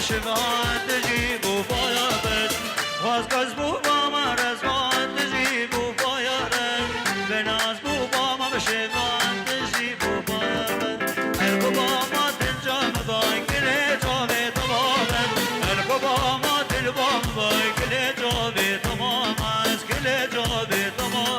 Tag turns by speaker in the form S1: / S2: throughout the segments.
S1: بشوان تجيب وفايرت واسكز بوبا ما رزوان تجيب وفايرت بناس بوبا ما بشوان تجيب وفايرت البوبا ما تنجم باي كل جوابي تماما البوبا ما تلبم باي كل جوابي تماما كل جوابي تماما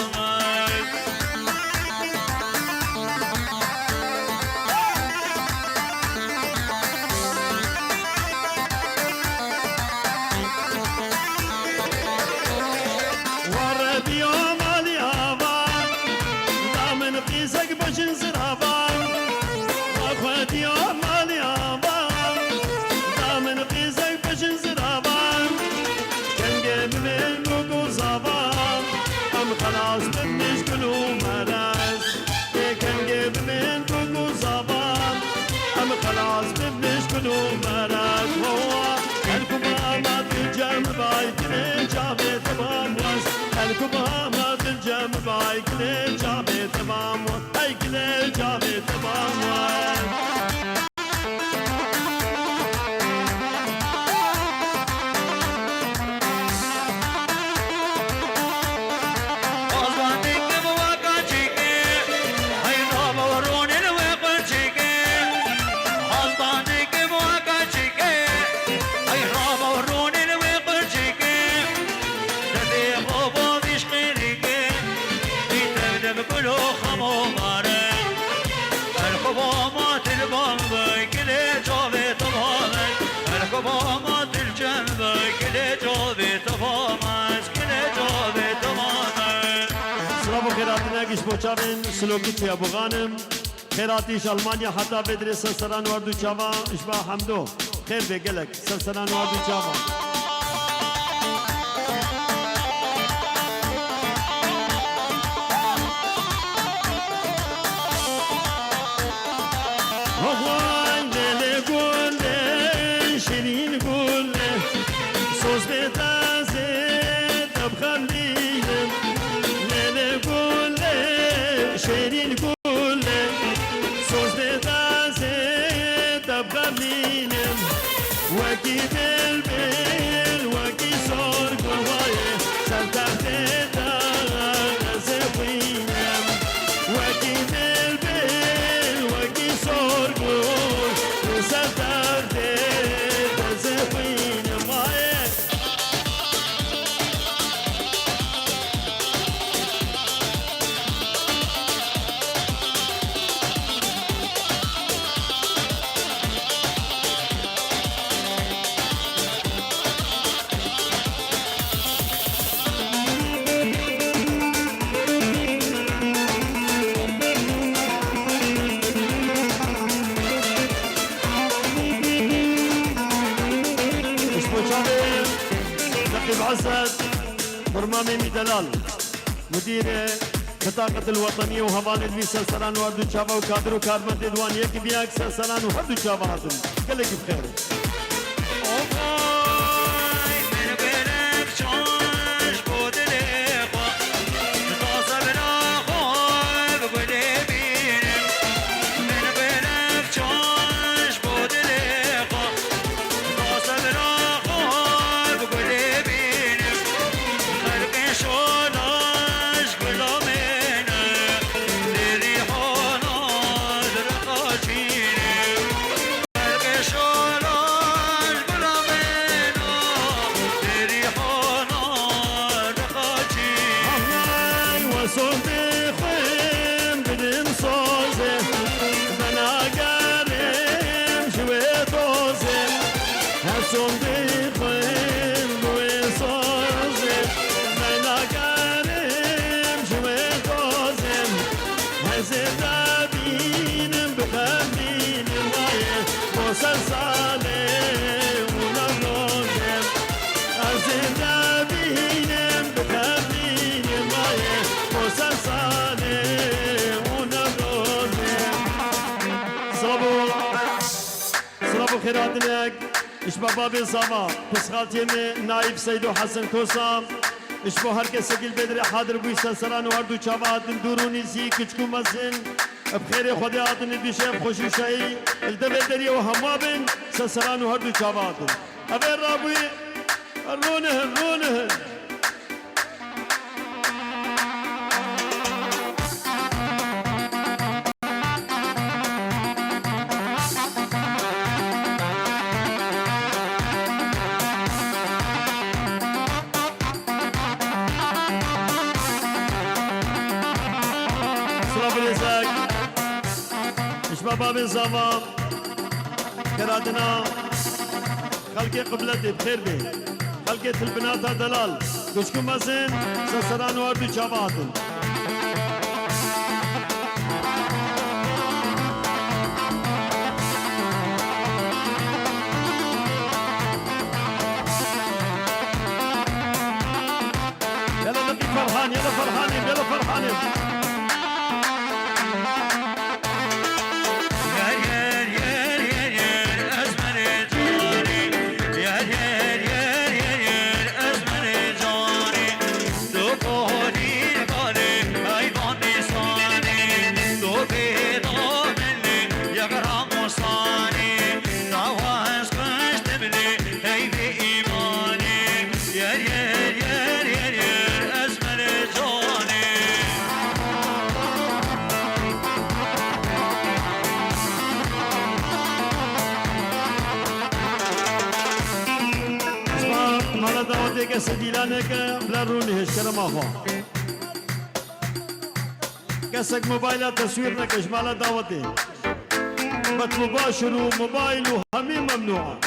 S2: خلاص بمش كلو مرز كان جيب من كل زبان أم خلاص بمش كلو مرز هو الكبامة الجم بايك لجابي تمام وس الكبامة الجم بايك لجابي تمام هيك لجابي تمام وس خیراتناگیش بچابن سلوکی توی ابوغانم خیراتیش آلمانیا حتی بدر سلسلان وردو چاوا اشبا حمدو خیر بگلک سلسلان وردو چاوا هوای دل گل شیرین گل سوز به تازه تبخندیم شیرین گل سوز تازه تبقى مینم وکی دل بل وکی سر گوای سلطنت تازه خوینم وکی دل بل وکی سر گوای سلطنت تازه خوینم عزت برمامي دلال مدير بطاقة الوطنية وهوان البي سلسلان وردو شافا وكادر وكارمنت دوان يكي بياك سلسلان وهردو شافا هاتم قلك بخير خيراتنك اشبه بابي صبا بسخالتي نايب سيدو حسن كوسام اشبه هركس سجل بدر حاضر بوي سلسلان وردو چاوات دوروني زي كچكو مزن بخير خدياتن بشيف خوشي شاي الدبدري وهمابن سسران و هردو چاواتن اوه رابوی رونه باب الزمان كرادنا خلقي قبلتي بخير بي خلقي البنات دلال كشكو مزين سسران واردو شاباتن يلا نبي فرحان يلا فرحانين يلا فرحانين که سدیلانه که بلرونه هشکر ما خوا کسک موبایل تصویر نکش مالا دعوتی مطلوبا شروع موبایل و همه ممنوعه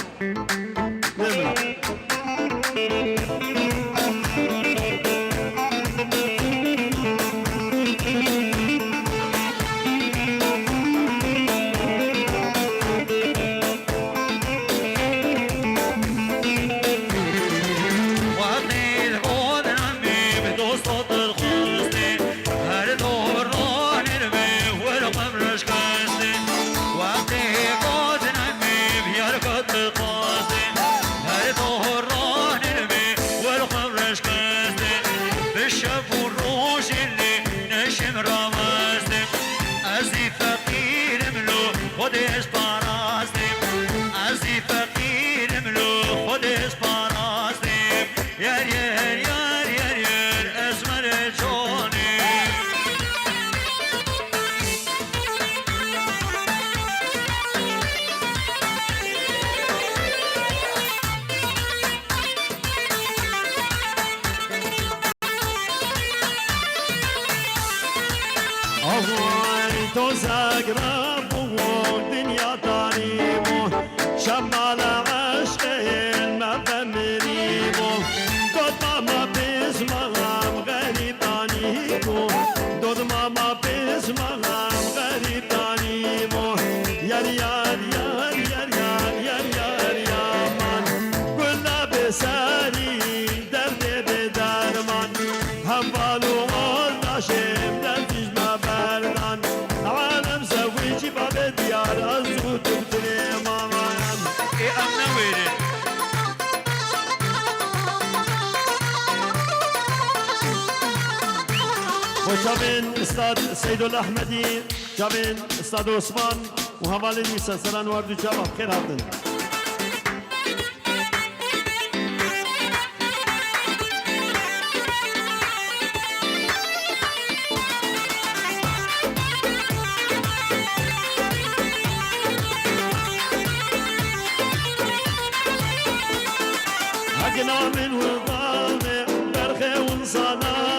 S2: نمید جابين استاذ سيد الاحمدي جابين استاذ عثمان وهمالين مسلسلان واردو جابا بخير هاتن حقنا من وضامه برخي ونصانامه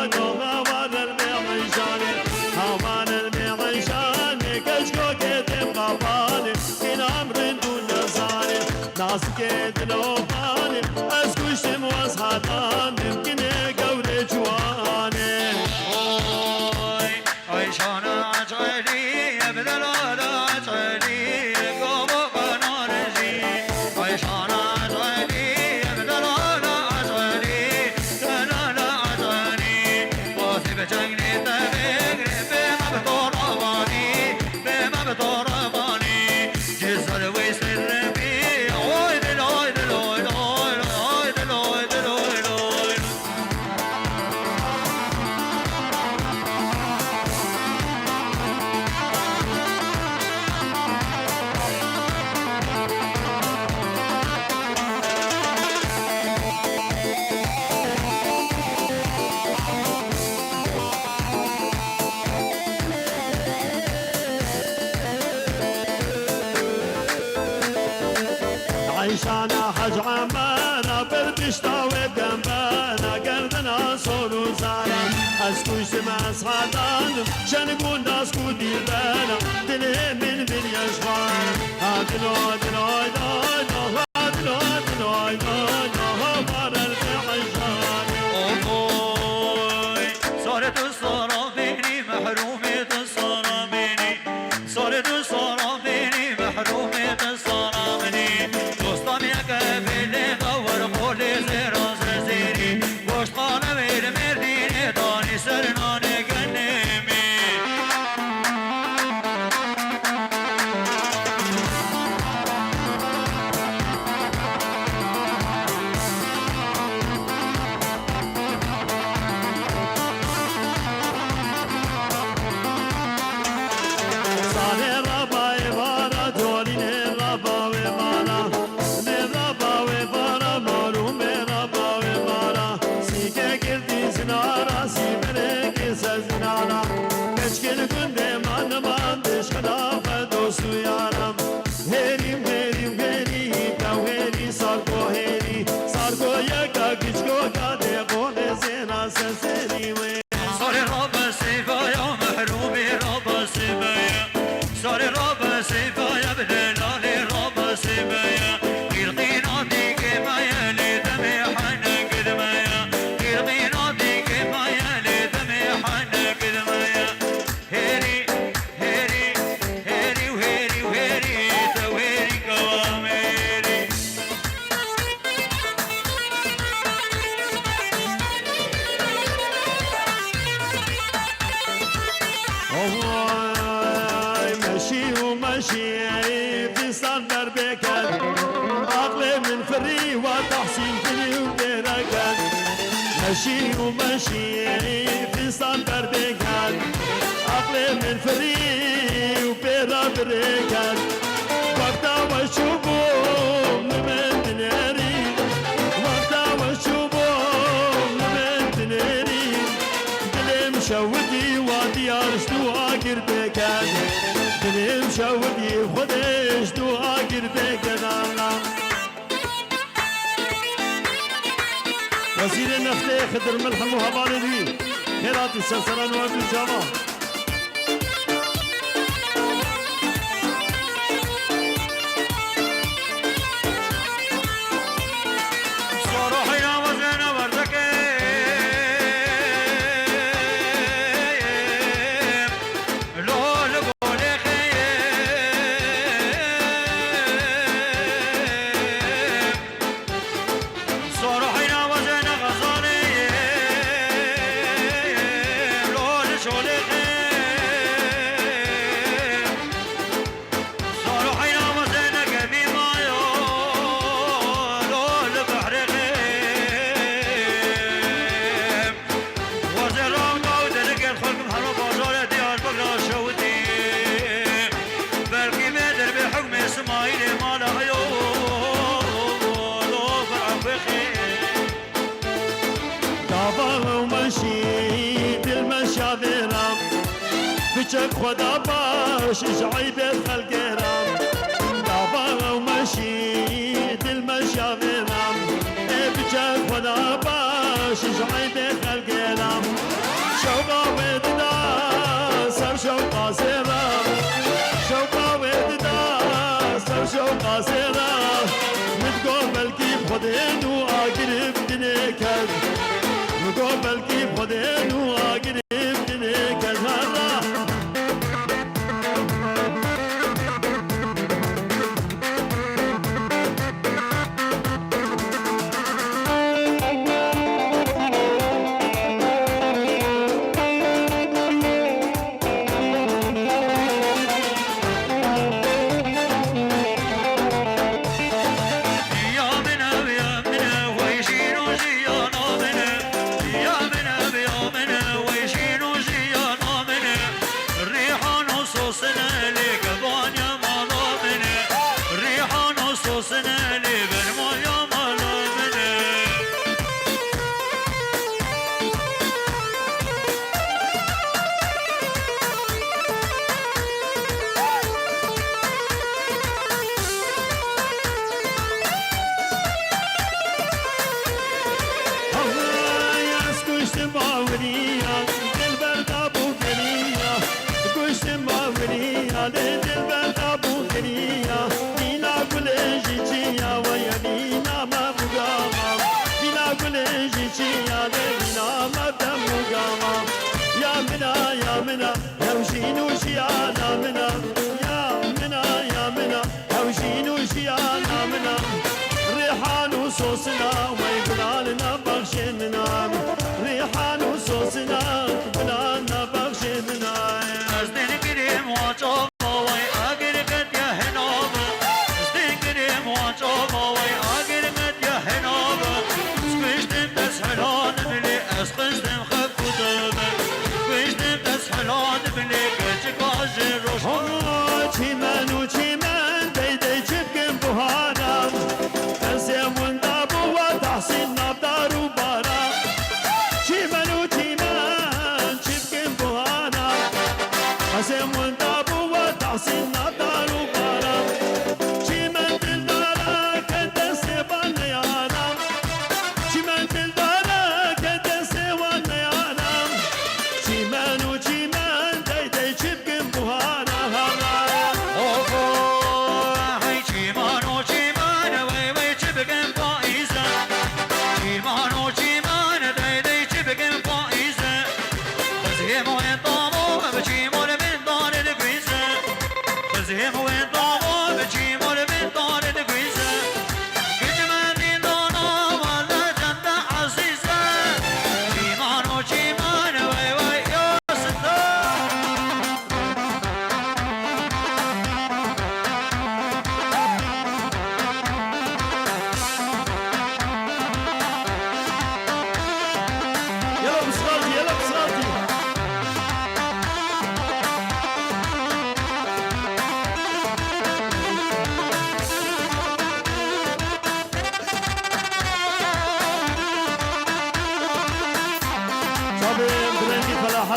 S2: همان المعيشان همان المعيشان كشكو كتم قبالي إن أمر دون نزاني ناس كتلوباني أسكشتم واسحطان يمكن قولي جواني
S1: عيشانا عجلي يبدل هذا عجلي قوم قنارجي عيشانا عجلي يبدل هذا عجلي كنانا عجلي واثب جني تبقري بما بطرباني بما بطرباني جزر ويسر بي اويد الاويد الاويد الاويد الاويد الاويد الاويد
S2: عيشانا حج عمانا بالبشتا ودنبانا قردنا صور وزانا اسكوش سماس حدان شنقون داسكو ديبانا دلي من يشفان هادلو دلو دلو هادلو دلو دلو بارل في عيشان
S1: اوي صارت الصرا بيني محرومة الصرا بيني صارت الصرا بيني محرومة الصرا بيني دوستم يا قبل دور قولي زيرا زيري وش قانا وير مرديني داني سرناني قنمي
S2: صالي ربا يبارا دولين ربا ويبارا ربا ويبارا معلوم ربا ويبارا سيكا كردي زنارا سيبرك سزنارا كشكل كنده من باندش خلافة دوستو يارم هيريم هيريم هيري تاو هيري ساركو هيري ساركو يكا كشكو كاده قول زينا سسري وي
S1: صاري ربا سيفايا محرومي ربا سيفايا صاري ربا سيفايا بدلالي ربا سيفايا يرقينا ديك مايا لدمي حنك دمايا يرقينا ديك مايا لدمي حنك دمايا هيري هيري هيري وهيري وهيري توهيري كواميري
S2: هواي ماشي وماشي في صدر بكر عقلي من فري وتحسين فري ودركات ماشي وماشي في صدر بكر عقلي من فري وبيرا بركات وقتا وشوفوا من تناري وقتا وشوفوا من تناري دلم شودي وادي ارشتو اقر بكاد دلم شودي خدش تو اقر بكاد الله وزير النفط خضر ملح وهبان دي هرات السلسلان وابن الجامع
S1: صراحي يا وزنا وردكي لول بولي خيم صراحي يا وزنا غزالي لول شولي خيم صراحي يا وزنا قبي مايو لول بحر خيم وزير روضة ودلق الخلق محرم بازار ديار بقرا شودي بلقي مدر بحكم اسماعيل مال عيون لو فرع بخير
S2: دابا ومشي المشاذرة بچك خدا باش جعيب الخلق رام دابا ومشي المشاذرة بچك خدا باش جعيب الخلق رام خودین و آگرب دنه کرد مگو بلکی خودین و آگرب دنه کرد صوصنا ويقلالنا بغشنا ريحان وصوصنا قلالنا بغشنا
S1: ازدين كريم وعجوبة وي اقر قد يا هنوبة ازدين كريم وعجوبة وي اقر قد يا هنوبة سبشتم تسحلان بلي اسقشتم خب ودوبة سبشتم تسحلان بلي كجك عجل روش
S2: چیمن و چیمن دیده چبکن بوهانم انسیم وندابو و تحسین نبدار و بارا چیمن و چیمن چبکن بوهانم انسیم وندابو و تحسین نبدار و بارا چیمن دلدارا که دست بان نیانم چیمن دلدارا که دست بان نیانم چیمن و چیمن دیده چبکن بوهانم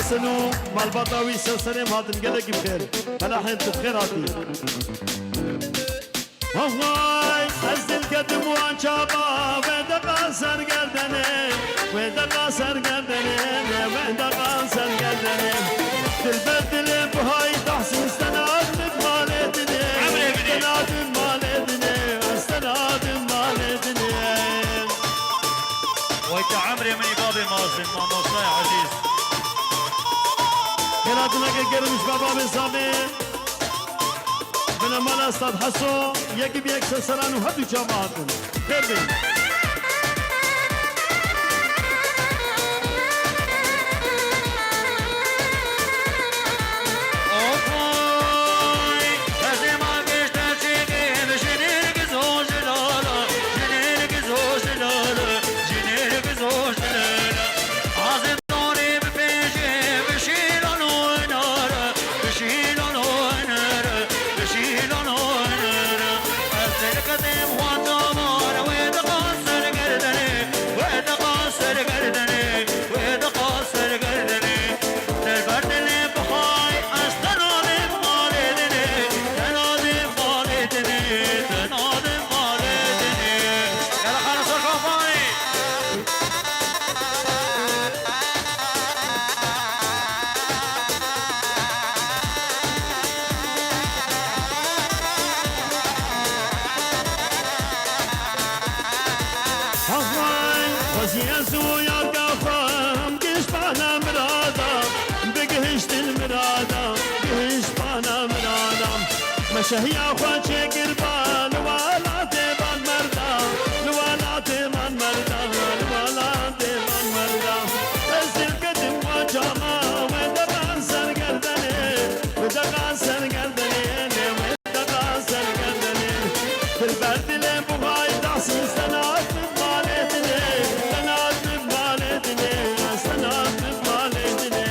S2: حسنو مالبطاوي سلسلة هاتن قلق بخير فلا حين تبخير هاتي هواي أزل قدم وان شابا ودقا سر قردني ودقا سر قردني ودقا سر قردني تلبدل بهاي تحسن استناد مالتني استناد مالتني استناد مالتني
S1: ويت عمري من بابي مازن ما مصنع عزيز
S2: خيراتنا كرمش بابا بن صابر بن مال استاد حسو يجي بيك سران وهدو جماعتهم خير بين
S1: قدم وطمار ويدغار
S2: شهيا خوشي قربان الوالات من مردا الوالات من مردا الوالات من مردا تزل قدم وجهها ودقان سرقردني ودقان سرقردني ودقان سرقردني في البرد اللي بغاي تحسن سنات بمالتني سنات بمالتني سنات بمالتني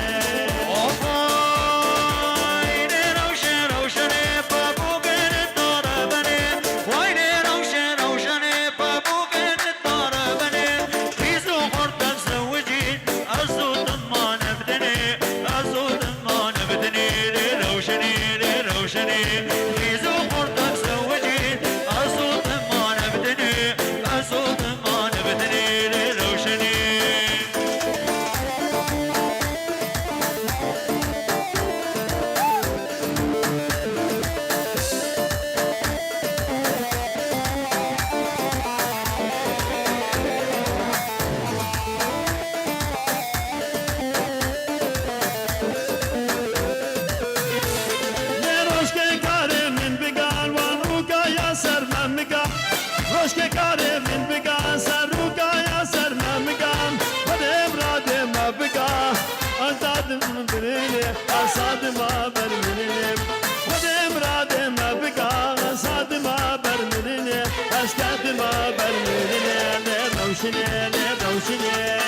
S2: أصاد ما برمني ودم راد ما بقى أصاد ما برمني أسكت ما برمني لروشني لروشني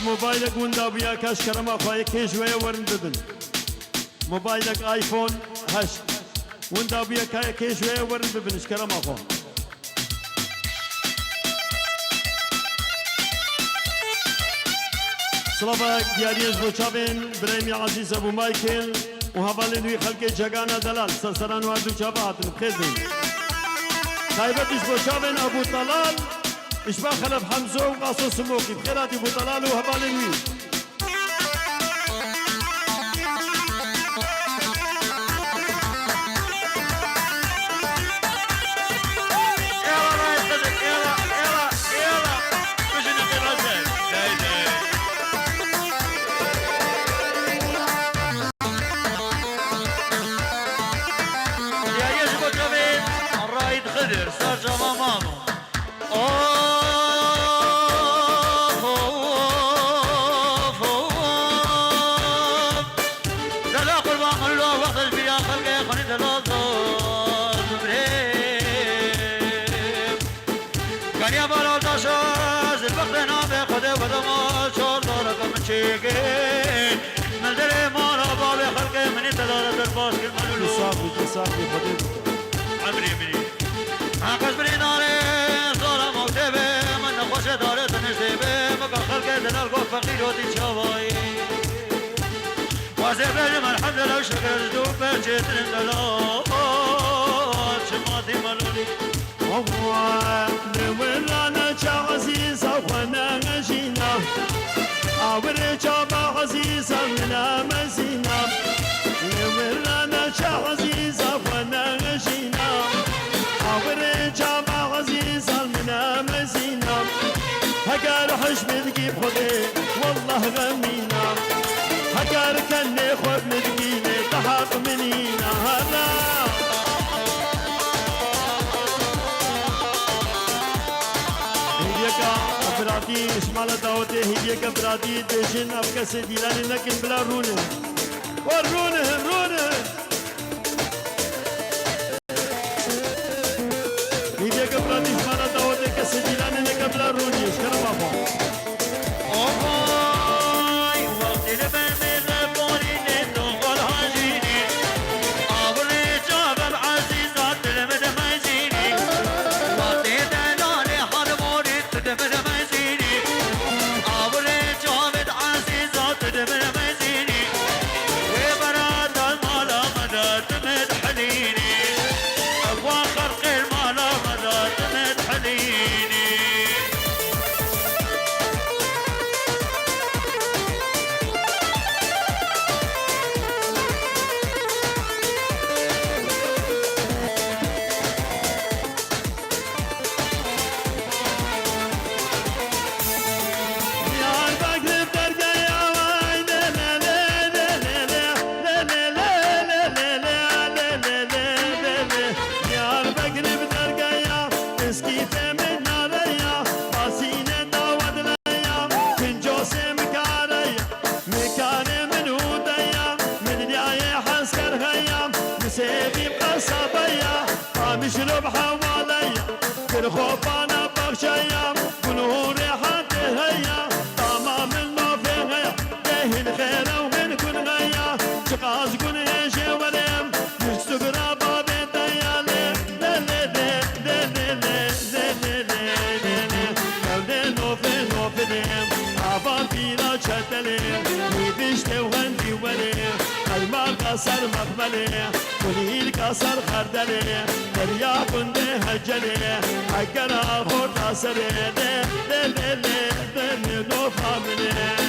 S2: موبايلك وندا بيا كاش كرما خواي كيش ويا ورن بدن موبايلك ايفون هش وندا بيا كيش ويا ورن بدن كرما خو صلابك دياريز بوچابين بريمي عزيز ابو مايكل وهبالين وي خلق جگانا دلال سرسران واردو چابات خيزين خايبتش بوچابين ابو طلال إشباه خلف حمزة وقاصو سموكي بخيراتي ابو طلال وهبالين وي صافي خديت
S1: عمري مني عقص بري ناري صار موتي بي من خوش داري تنشتي بي مقا خلقي دلال قوف فقير ودي شواي واسي بيجي الحمد لله وشكر جدوب بيجي ترين دلال شماتي ملولي
S2: الله نورانا شا عزيزة وانا غشينا أوري شابا عزيزة منا مزينا نورانا شا عزيزة وانا غشينا أوري شابا عزيزة منا مزينا هكار حشم تجيب خدي والله غمينا هكار كني خود مدقيني تحق منينا هلا افرادی اشمال دعوته هدیه که افرادی دیشن افکس دیلانی لکن بلا رونه و رونه هدیه که افرادی اشمال دعوته کسی دیلانی لکن بلا رونه اشکرم آفا
S1: اوهای وقتی لبنی لبانی ندوغل حاجینی آوری جابم عزیزات دلمد مزینی وقتی دلانی حرمونی تدمد مزینی آوری جابد عزیزات دلمد مزینی
S2: خوفانا بخشايا ونور حتى هيا تمام النوفي هيا دهن خير وهن كن هيا شقاز كن هيشي وليم يستقرا بابي ديالي عفان فينا شتلي ويدشتي وغندي ولي قيمة قصر مقبلي وليل قصر خردلي دريا كنده هجلي حقنا خور قصري نو فاملي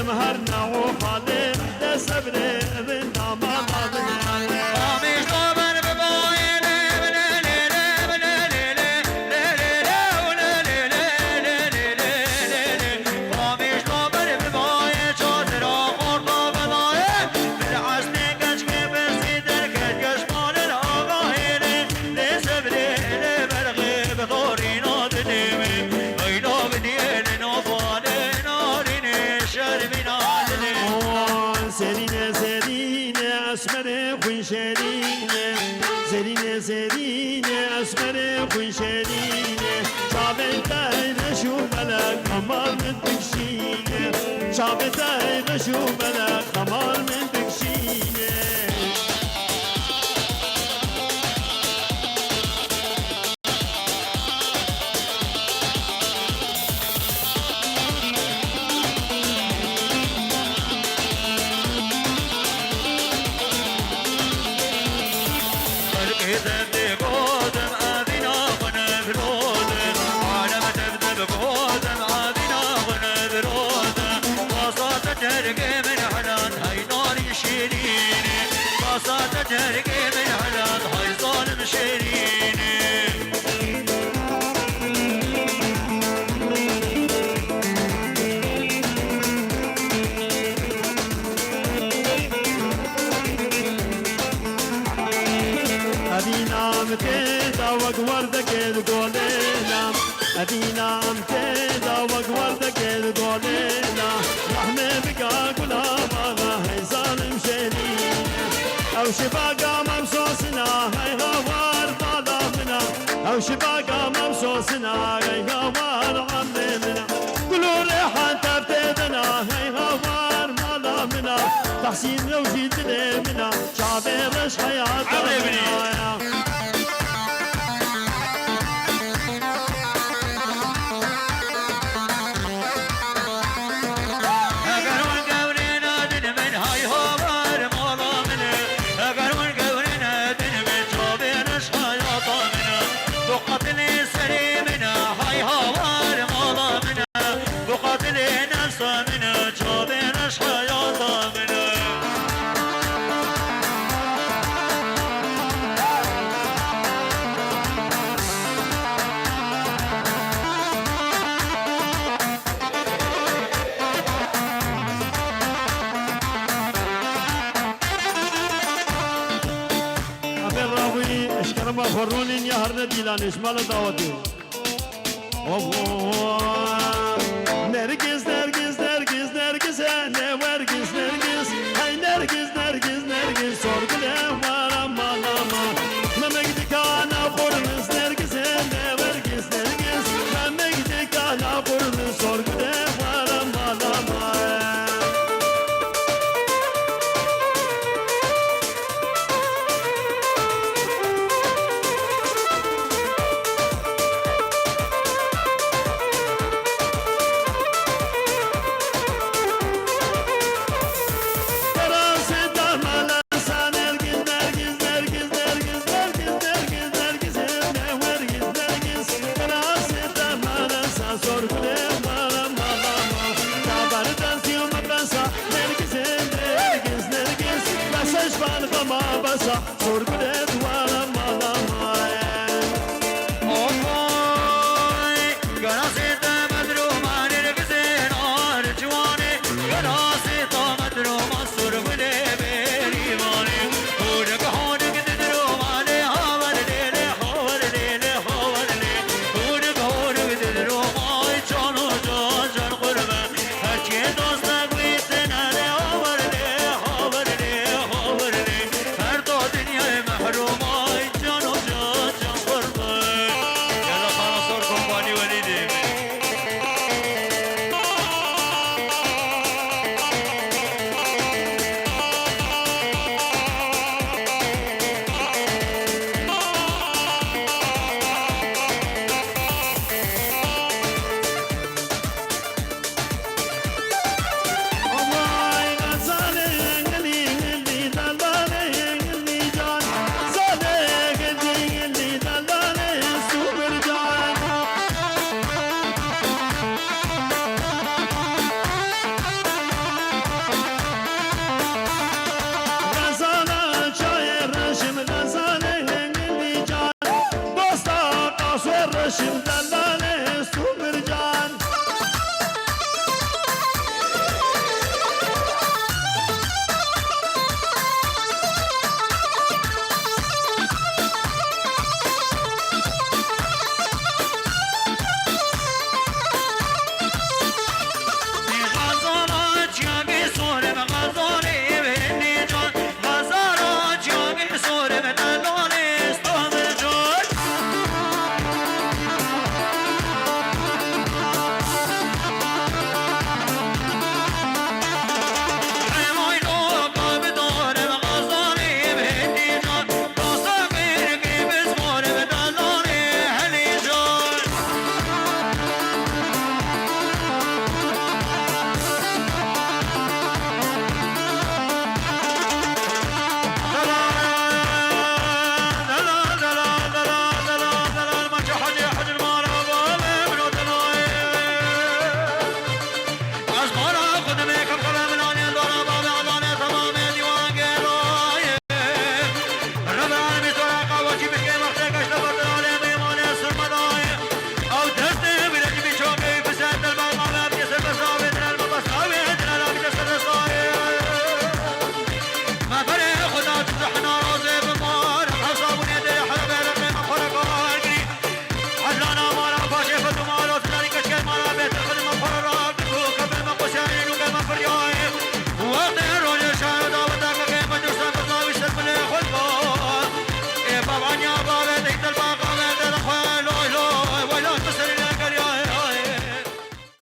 S2: مهرنا وخالي لسبري من دماغ زرينة أسمر خنشرينة شابتاي نشو بلك خمار من تكشينة شابتاي نشو بلك خمار من تكشينة
S1: ترقي من حلال هاي ظالم شيريني
S2: أدينا متيدا وقوردك القولينا أدينا متيدا وقوردك القولينا رحمة بقا قلابا هاي ظالم شيريني أو شباقة مبسوسنا هاي غوار ظلامنا أو شباقة مبسوسنا هاي غوار عمنا قولوا ريحة تبتدنا هاي غوار ملامنا تحسين لو جيت منا شعبي رش حياتنا فرونين يا هرنا ديلان اسمال دعوتي